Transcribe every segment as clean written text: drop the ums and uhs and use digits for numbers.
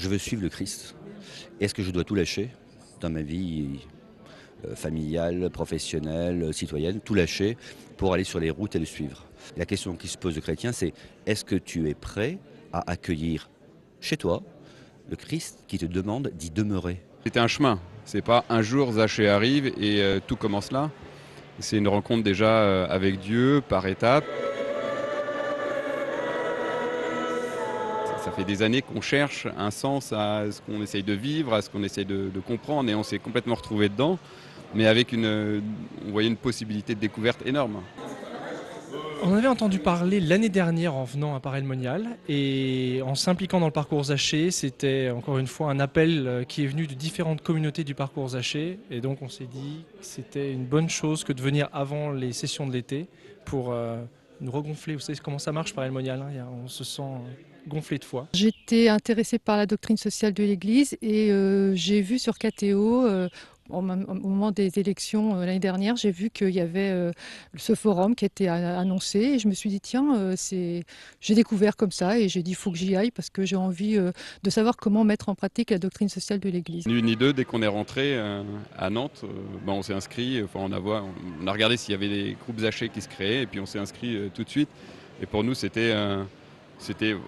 je veux suivre le Christ. Est-ce que je dois tout lâcher dans ma vie familiale, professionnelle, citoyenne, tout lâcher pour aller sur les routes et le suivre? La question qui se pose de chrétien, c'est est-ce que tu es prêt à accueillir chez toi le Christ qui te demande d'y demeurer? C'était un chemin, c'est pas un jour Zachée arrive et tout commence là. C'est une rencontre déjà avec Dieu par étapes. Ça fait des années qu'on cherche un sens à ce qu'on essaye de vivre, à ce qu'on essaye de comprendre, et on s'est complètement retrouvé dedans, mais avec on voyait une possibilité de découverte énorme. On avait entendu parler l'année dernière en venant à Paray-le-Monial et en s'impliquant dans le parcours Zachée, c'était encore une fois un appel qui est venu de différentes communautés du parcours Zachée, et donc on s'est dit que c'était une bonne chose que de venir avant les sessions de l'été pour nous regonfler. Vous savez comment ça marche Paray-le-Monial, hein, on se sent gonflé de foi. J'étais intéressée par la doctrine sociale de l'Église et j'ai vu sur KTO, au moment des élections l'année dernière, j'ai vu qu'il y avait ce forum qui était annoncé et je me suis dit tiens, j'ai découvert comme ça et j'ai dit il faut que j'y aille parce que j'ai envie de savoir comment mettre en pratique la doctrine sociale de l'Église. Ni une ni deux, dès qu'on est rentré à Nantes, on s'est inscrit, on a regardé s'il y avait des groupes Zachée qui se créaient et puis on s'est inscrit tout de suite. Et pour nous c'était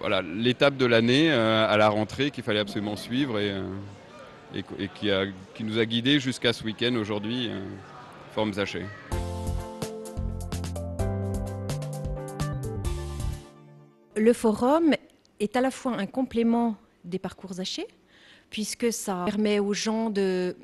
voilà, l'étape de l'année à la rentrée qu'il fallait absolument suivre et qui nous a guidés jusqu'à ce week-end aujourd'hui, forme Zachée. Le forum est à la fois un complément des parcours Zachée, puisque ça permet aux gens de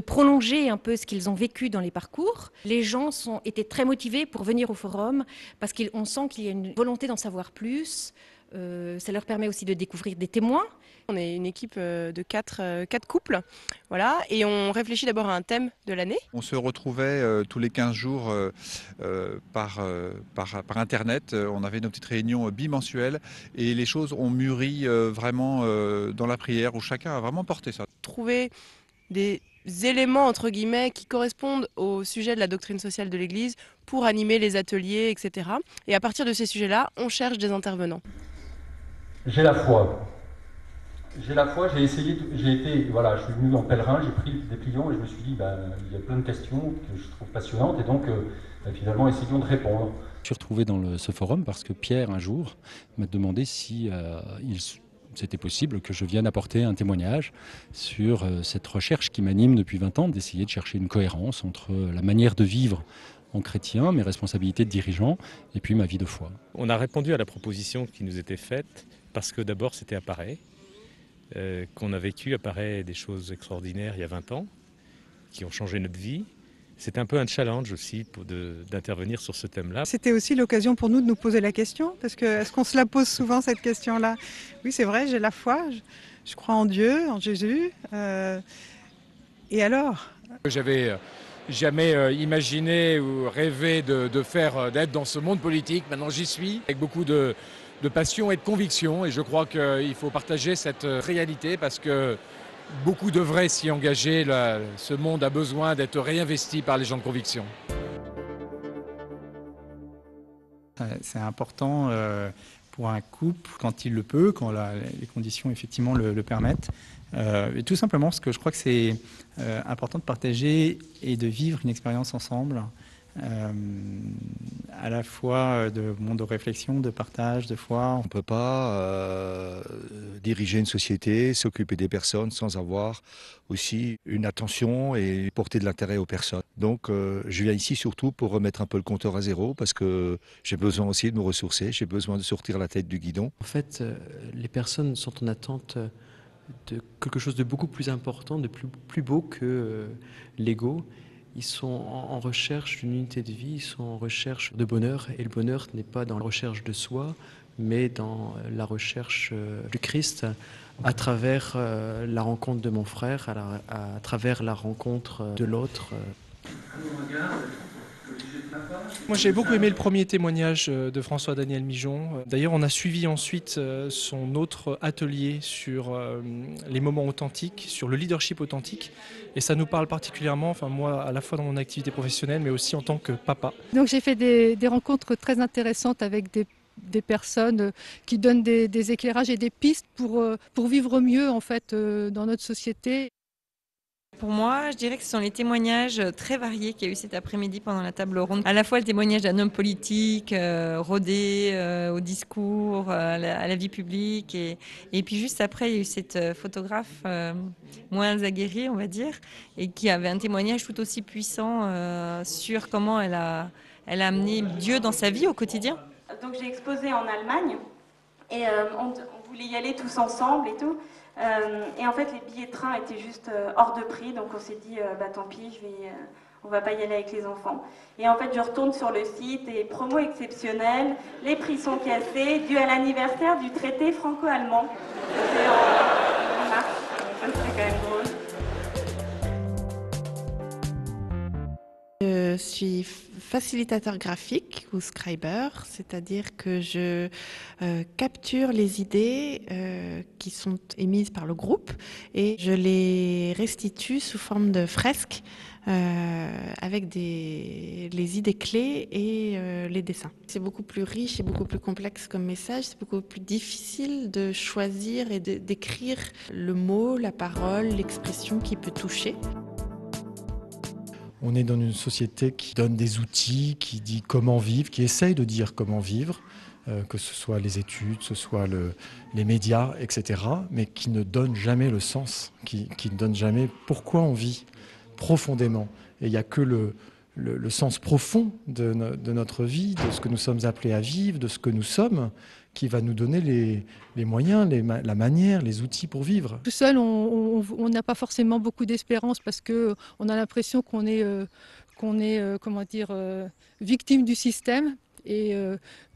prolonger un peu ce qu'ils ont vécu dans les parcours. Les gens étaient très motivés pour venir au forum parce qu'on sent qu'il y a une volonté d'en savoir plus. Ça leur permet aussi de découvrir des témoins. On est une équipe de quatre couples, voilà, et on réfléchit d'abord à un thème de l'année. On se retrouvait tous les 15 jours par Internet. On avait nos petites réunions bimensuelles et les choses ont mûri vraiment dans la prière où chacun a vraiment porté ça. Trouver des éléments entre guillemets qui correspondent au sujet de la doctrine sociale de l'Église pour animer les ateliers, etc. Et à partir de ces sujets-là, on cherche des intervenants. J'ai la foi. J'ai la foi, je suis venu en pèlerin, j'ai pris des pliants et je me suis dit, il y a plein de questions que je trouve passionnantes et donc finalement essayons de répondre. Je suis retrouvé dans ce forum parce que Pierre, un jour, m'a demandé si c'était possible que je vienne apporter un témoignage sur cette recherche qui m'anime depuis 20 ans, d'essayer de chercher une cohérence entre la manière de vivre en chrétien, mes responsabilités de dirigeant, et puis ma vie de foi. On a répondu à la proposition qui nous était faite parce que d'abord c'était à Paray, qu'on a vécu à Paray des choses extraordinaires il y a 20 ans, qui ont changé notre vie. C'est un peu un challenge aussi d'intervenir sur ce thème-là. C'était aussi l'occasion pour nous de nous poser la question, parce que est-ce qu'on se la pose souvent cette question-là? Oui, c'est vrai, j'ai la foi, je crois en Dieu, en Jésus. Et alors? J'avais jamais imaginé ou rêvé d'être dans ce monde politique. Maintenant j'y suis, avec beaucoup de passion et de conviction. Et je crois qu'il faut partager cette réalité parce que beaucoup devraient s'y engager. Ce monde a besoin d'être réinvesti par les gens de conviction. C'est important pour un couple, quand il le peut, quand les conditions effectivement le permettent. Et tout simplement parce que je crois que c'est important de partager et de vivre une expérience ensemble, à la fois de réflexion, de partage, de foi. On ne peut pas diriger une société, s'occuper des personnes sans avoir aussi une attention et porter de l'intérêt aux personnes. Donc je viens ici surtout pour remettre un peu le compteur à zéro parce que j'ai besoin aussi de me ressourcer, j'ai besoin de sortir la tête du guidon. En fait, les personnes sont en attente de quelque chose de beaucoup plus important, de plus beau que l'ego. Ils sont en recherche d'une unité de vie, ils sont en recherche de bonheur. Et le bonheur n'est pas dans la recherche de soi, mais dans la recherche du Christ, à travers la rencontre de mon frère, à travers la rencontre de l'autre. Moi j'ai beaucoup aimé le premier témoignage de François-Daniel Mijon. D'ailleurs on a suivi ensuite son autre atelier sur les moments authentiques, sur le leadership authentique. Et ça nous parle particulièrement, enfin moi à la fois dans mon activité professionnelle mais aussi en tant que papa. Donc j'ai fait des rencontres très intéressantes avec des personnes qui donnent des éclairages et des pistes pour vivre mieux en fait dans notre société. Pour moi, je dirais que ce sont les témoignages très variés qu'il y a eu cet après-midi pendant la table ronde. À la fois le témoignage d'un homme politique, rodé au discours, à la vie publique. Et puis juste après, il y a eu cette photographe moins aguerrie, on va dire, et qui avait un témoignage tout aussi puissant sur comment elle a amené Dieu dans sa vie au quotidien. Donc j'ai exposé en Allemagne et on voulait y aller tous ensemble et tout. Et en fait, les billets de train étaient juste hors de prix, donc on s'est dit, tant pis, on va pas y aller avec les enfants. Et en fait, je retourne sur le site et promo exceptionnelle, les prix sont cassés, dû à l'anniversaire du traité franco-allemand. C'était en mars, donc ça c'était quand même drôle. Je suis facilitateur graphique ou scriber, c'est-à-dire que je capture les idées qui sont émises par le groupe et je les restitue sous forme de fresques avec les idées clés et les dessins. C'est beaucoup plus riche et beaucoup plus complexe comme message, c'est beaucoup plus difficile de choisir et d'écrire le mot, la parole, l'expression qui peut toucher. On est dans une société qui donne des outils, qui dit comment vivre, qui essaye de dire comment vivre, que ce soit les études, que ce soit les médias, etc., mais qui ne donne jamais le sens, qui ne donne jamais pourquoi on vit profondément. Et il n'y a que le sens profond de notre vie, de ce que nous sommes appelés à vivre, de ce que nous sommes, qui va nous donner les moyens, la manière, les outils pour vivre. Tout seul, on n'a pas forcément beaucoup d'espérance parce qu'on a l'impression qu'on est victime du système. Et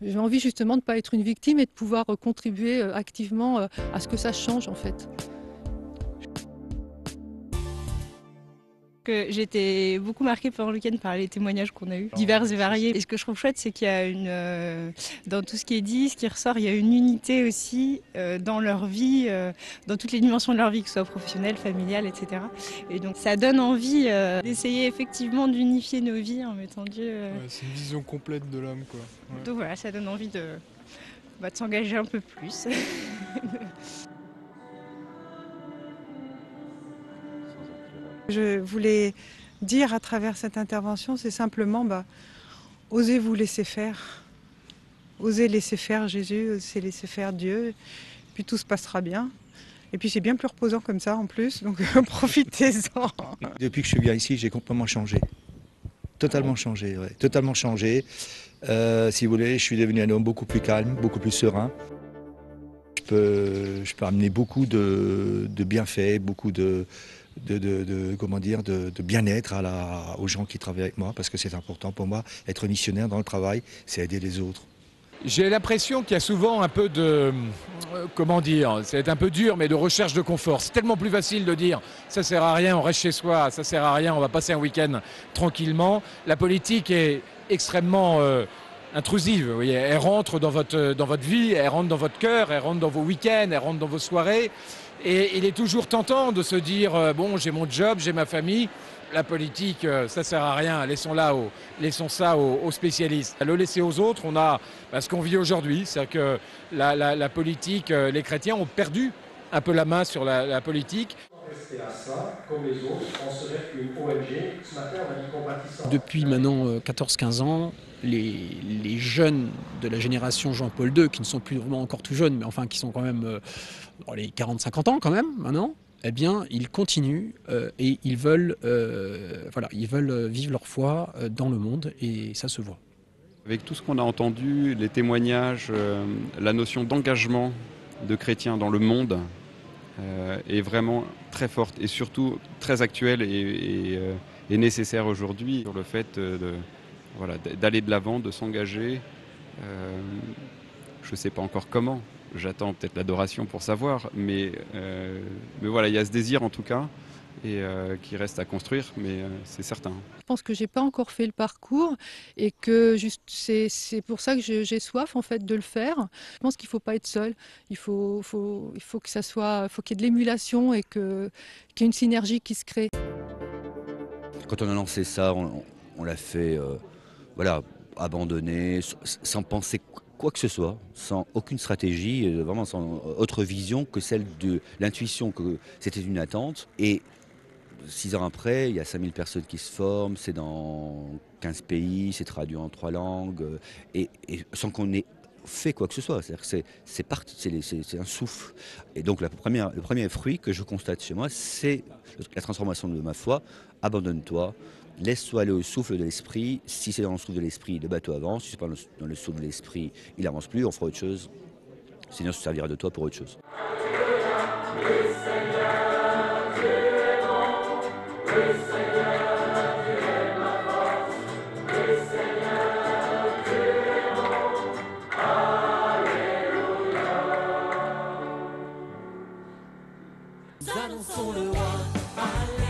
j'ai envie justement de ne pas être une victime et de pouvoir contribuer activement à ce que ça change en fait. J'ai été beaucoup marquée pendant le week-end par les témoignages qu'on a eus, divers et variés. Et ce que je trouve chouette, c'est qu'il y a dans tout ce qui est dit, ce qui ressort, il y a une unité aussi dans leur vie, dans toutes les dimensions de leur vie, que ce soit professionnelle, familiale, etc. Et donc ça donne envie d'essayer effectivement d'unifier nos vies en mettant Dieu. C'est une vision complète de l'homme, quoi. Ouais. Donc voilà, ça donne envie de s'engager un peu plus. Je voulais dire à travers cette intervention, c'est simplement, osez vous laisser faire. Osez laisser faire Jésus, osez laisser faire Dieu, puis tout se passera bien. Et puis c'est bien plus reposant comme ça en plus, donc profitez-en. Depuis que je viens ici, j'ai complètement changé. Totalement changé, ouais. Totalement changé. Si vous voulez, je suis devenu un homme beaucoup plus calme, beaucoup plus serein. Je peux amener beaucoup de bienfaits, beaucoup de bien-être aux gens qui travaillent avec moi, parce que c'est important pour moi. Être missionnaire dans le travail, c'est aider les autres. J'ai l'impression qu'il y a souvent un peu c'est un peu dur, mais de recherche de confort. C'est tellement plus facile de dire ça sert à rien, on reste chez soi, ça sert à rien, on va passer un week-end tranquillement. La politique est extrêmement intrusive, vous voyez. Elle rentre dans votre vie, elle rentre dans votre cœur, elle rentre dans vos week-ends, elle rentre dans vos soirées. Et il est toujours tentant de se dire bon, j'ai mon job, j'ai ma famille, la politique, ça sert à rien, laissons ça aux spécialistes. Le laisser aux autres, on a ce qu'on vit aujourd'hui, c'est-à-dire que la politique, les chrétiens ont perdu un peu la main sur la politique. Rester à ça, comme les autres, on serait une ONG. Ce matin, on a dit compatissant. Depuis maintenant 14-15 ans, les jeunes de la génération Jean-Paul II, qui ne sont plus vraiment encore tout jeunes, mais enfin qui sont quand même dans les 40-50 ans quand même maintenant, eh bien ils continuent et ils veulent vivre leur foi dans le monde et ça se voit. Avec tout ce qu'on a entendu, les témoignages, la notion d'engagement de chrétiens dans le monde est vraiment très forte et surtout très actuelle et nécessaire aujourd'hui sur le fait d'aller de l'avant, de s'engager. Je ne sais pas encore comment, j'attends peut-être l'adoration pour savoir, mais voilà, il y a ce désir en tout cas, et qui reste à construire, mais c'est certain. Je pense que j'ai pas encore fait le parcours et que c'est pour ça que j'ai soif en fait de le faire. Je pense qu'il faut pas être seul, il faut que ça soit, faut qu'il y ait de l'émulation et qu'il y ait une synergie qui se crée. Quand on a lancé ça, on l'a fait abandonné, sans penser quoi que ce soit, sans aucune stratégie, vraiment sans autre vision que celle de l'intuition que c'était une attente. Et 6 ans après, il y a 5000 personnes qui se forment, c'est dans 15 pays, c'est traduit en 3 langues, et sans qu'on ait fait quoi que ce soit. C'est-à-dire que c'est un souffle. Et donc le premier fruit que je constate chez moi, c'est la transformation de ma foi. Abandonne-toi. Laisse-toi aller au souffle de l'esprit. Si c'est dans le souffle de l'esprit, le bateau avance. Si c'est pas dans le souffle de l'esprit, il n'avance plus, on fera autre chose. Le Seigneur se servira de toi pour autre chose. Nous annonçons le roi.